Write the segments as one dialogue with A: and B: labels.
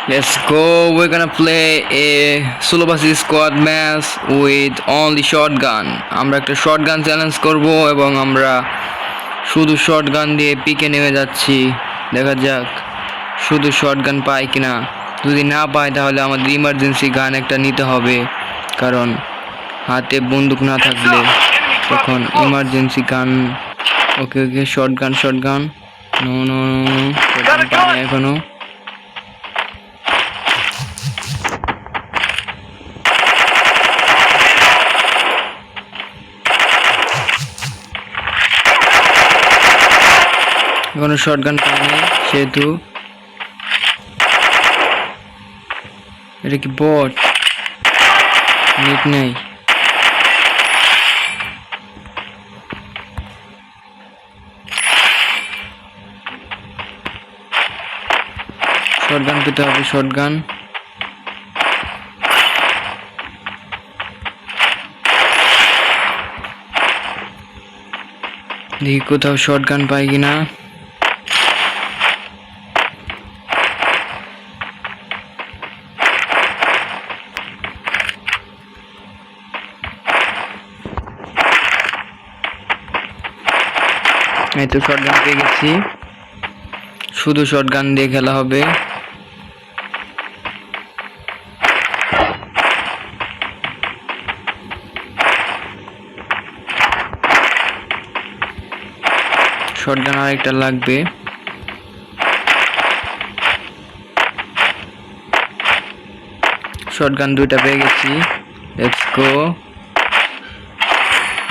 A: Let's go. We're gonna play a solo versus squad match with only shotgun. আমরা একটা shotgun challenge করব এবং আমরা শুধু shotgun দিয়ে পিকে নেমে যাচ্ছি। দেখা যাক শুধু shotgun পাই কিনা। যদি না পাই তাহলে আমাদের ইমার্জেন্সি গান একটা নিতে হবে, কারণ হাতে বন্দুক না থাকলে তখন emergency gun. Okay okay, shotgun no no no, shotgun পাই না এখনো। এখনো শটগান পাই নাই, সেহেতু এটা কি বট? নেট নেই। শটগান পেতে হবে, শটগান। দেখি কোথাও শটগান পাই কিনা। এই তো শটগান পেয়ে গেছি, শুধু শটগান দিয়ে খেলা হবে। শটগান আরেকটা লাগবে। শটগান দুইটা পেয়ে গেছি, লেটস গো।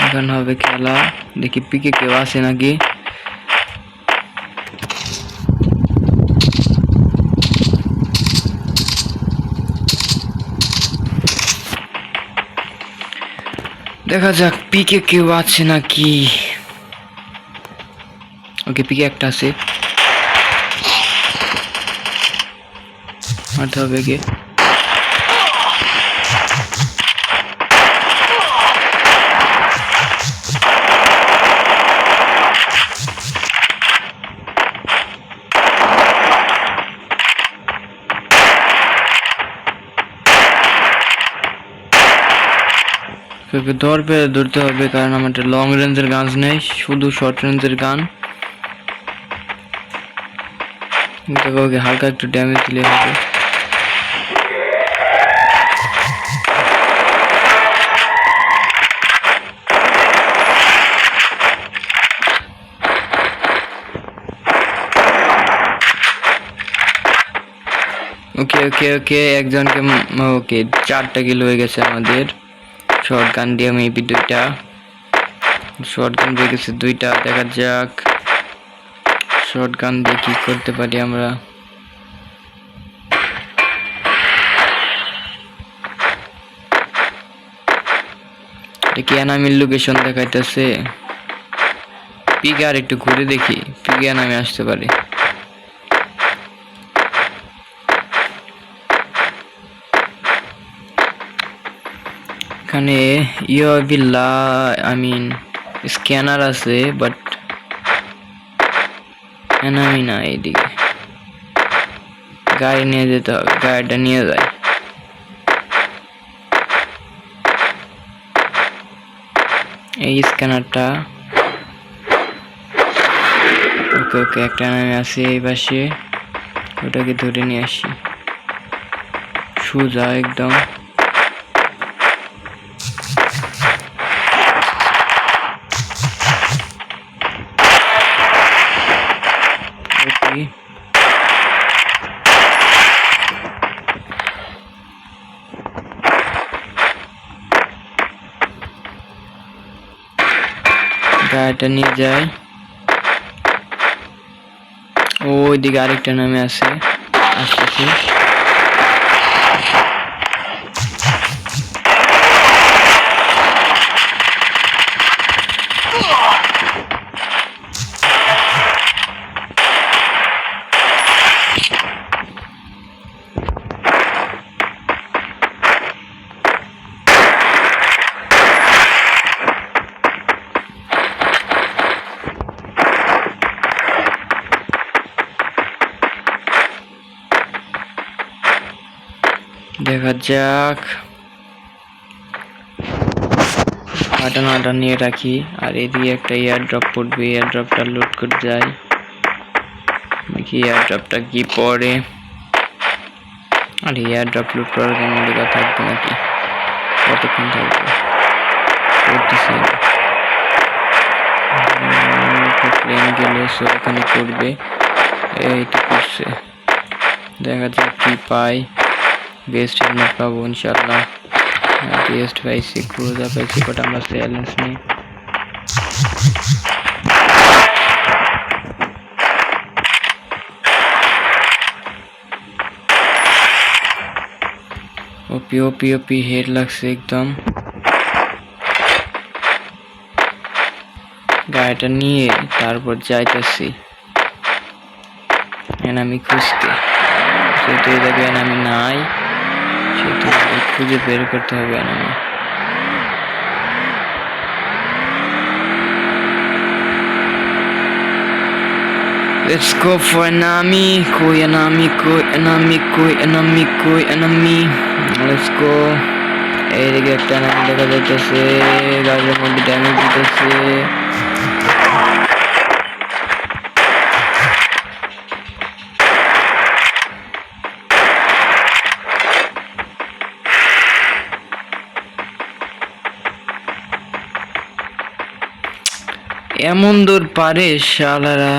A: এখন হবে খেলা, দেখি পিকে কেউ আসে নাকি। দেখা যাক পিকে কেউ আছে নাকি। ওকে, পিকে একটা আছে, মারতে হবে কে। ধরতে হবে, কারণ আমার লং রেঞ্জের গান নেই, শুধু শর্ট রেঞ্জের গান। ওকে হালকা একটু ড্যামেজ দিলে হবে। ওকে ওকে ওকে, একজনকে। ওকে, 4টা কিল হয়ে গেছে আমাদের। শটগান দিয়ে মেবি 2টা শটগান পেয়ে গেছে, 2টা। দেখা যাক শটগান দিয়ে কি করতে পারি আমরা। এটা কি এনামির লোকেশন দেখাইতেছে? পিকে আর একটু ঘুরে দেখি, পিকে এনামি আসতে পারে। এখানে ইয়োবিল্লা স্ক্যানার আছে, বাট এনামি না। এইদিকে গাড়ি নিয়ে যেতে হবে, গাড়িটা নিয়ে যায়। এই স্ক্যানারটা। ওকে ওকে, একটা এনামি আছে এই পাশে, ওটাকে ধরে নিয়ে আসি সোজা একদম। গাড়িটা নিয়ে যায়। ওইদিকে আরেকটা নামে আছে, আসতেছে। দেখা যাক। আটা নিয়ে রাখি। আর এদিকে একটা এয়ার ড্রপ পড়বে, এয়ার ড্রপটা লোড করে যাই। দেখি এয়ার ড্রপটা কি পড়ে। আর এয়ার ড্রপ লোড করার জন্য দেখা থাকবে নাকি, কতক্ষণ থাকবে করতেছি। প্লেন গেল, সো এখানে করবে, এই তো করছে। দেখা যাক কি পাই। বেস্ট হেলমেট পাবো ইনশাল্লাহ। বেস্ট পাইছি, ক্রুজার পাইছি, বাট আমরা চ্যালেঞ্জ নেই। ওপি ওপি ওপি হেড লাগছে একদম। গাড়িটা নিয়ে তারপর যাইতেছি এনামি খুঁজতে। সেহেতু এই জায়গায় এনামি নাই, সেহেতু খুঁজে বের করতে হবে enemy. Let's go for enemy. Koi enemy, koi enemy, koi enemy, koi enemy. Let's go. এইদিকে একটা enemy দেখা যাইতেছে, গাড়ির মধ্যে ড্যামেজ দিতেছে। এমন দূর পারে শালারা।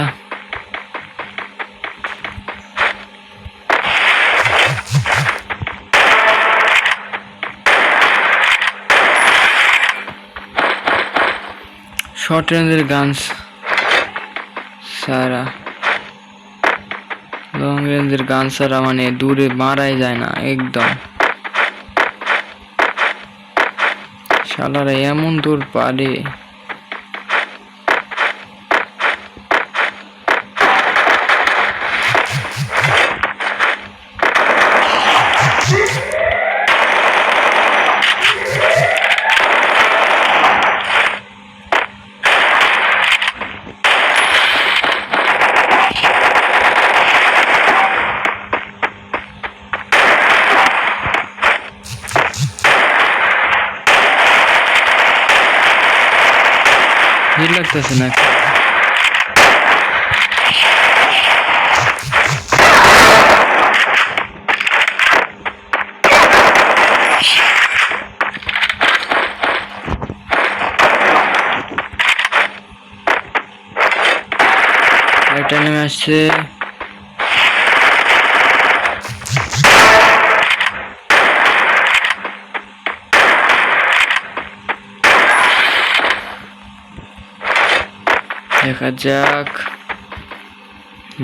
A: শর্ট রেঞ্জের গানস সারা, লং রেঞ্জের গান সারা মানে দূরে মারাই যায় না একদম। শালারা এমন দূর পারে। ভিড় লাগতেছে না। একটা নেমে আসছে। দেখা যাক,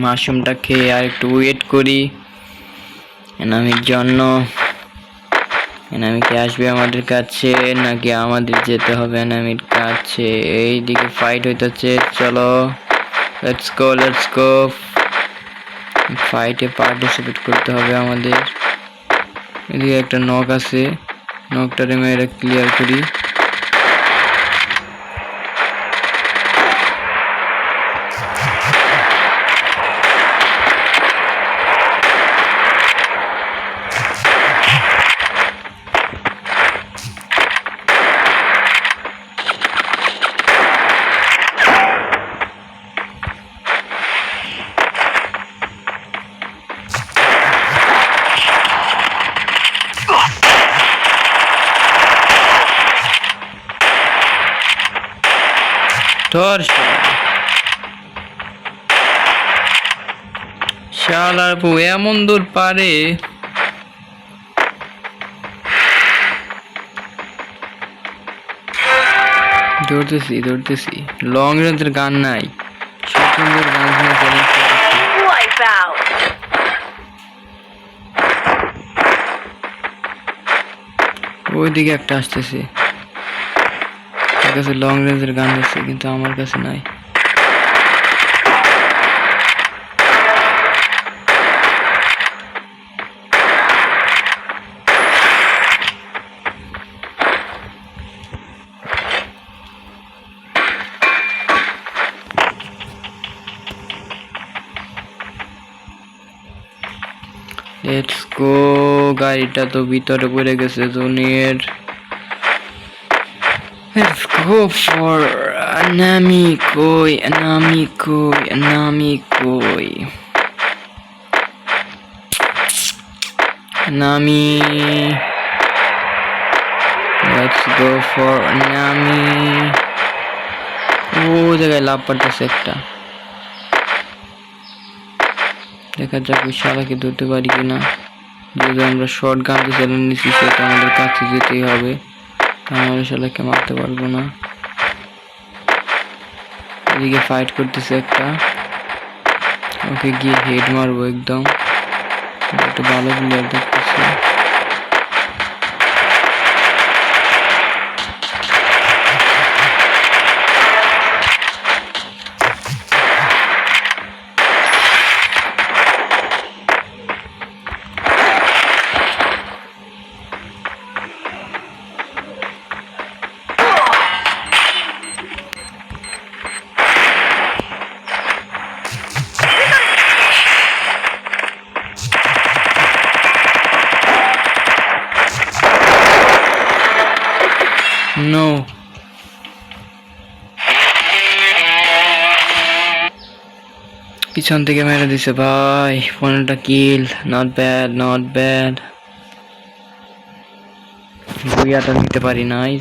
A: মাশরুমটা খেয়ে আর একটু ওয়েট করি এনামির জন্য। এনামি কি আসবে আমাদের কাছে নাকি আমাদের যেতে হবে এনামির কাছে? এইদিকে ফাইট হইতেছে, চলো লেটস গো লেটস গো। ফাইটে পার্টিসিপেট করতে হবে আমাদের। এদিকে একটা নক আছে, নকটারে মেরে ক্লিয়ার করি। শালার বউ এমন দূর পারে। দৌড়তেছি লং রেঞ্জের গান নাই, শর্ট রেঞ্জের গান নিয়ে চ্যালেঞ্জ করতেছি। ওইদিকে একটা আসতেছে, তার কাছে লং রেঞ্জের গান আছে কিন্তু আমার কাছে নাই। Let's go. গাড়িটা তো ভিতরে পড়ে গেছে জোনের। লেটস গো ফর নামি কই, নামি কই, নামি কই, নামি। লেটস গো ফর নামি। ও জায়গায় লাভ পাঠাচ্ছে একটা। দেখা যাক ওই শালাকে ধরতে পারি কিনা। যদি আমরা শর্ট গান দিয়ে চ্যালেঞ্জ নিচ্ছি সেটা আমাদের কাছে যেতেই হবে, তাহলে শালাকে মারতে পারবো না। এদিকে ফাইট করতেছে একটা, ওকে গিয়ে হেড মারবো একদম। একটা ভালো প্লেয়ার দেখতেছি। নো, পিছন থেকে মেরে দিছে ভাই। 15টা কিল, নট ব্যাড, নট ব্যাড। বুইয়াটা নিতে পারি নাই।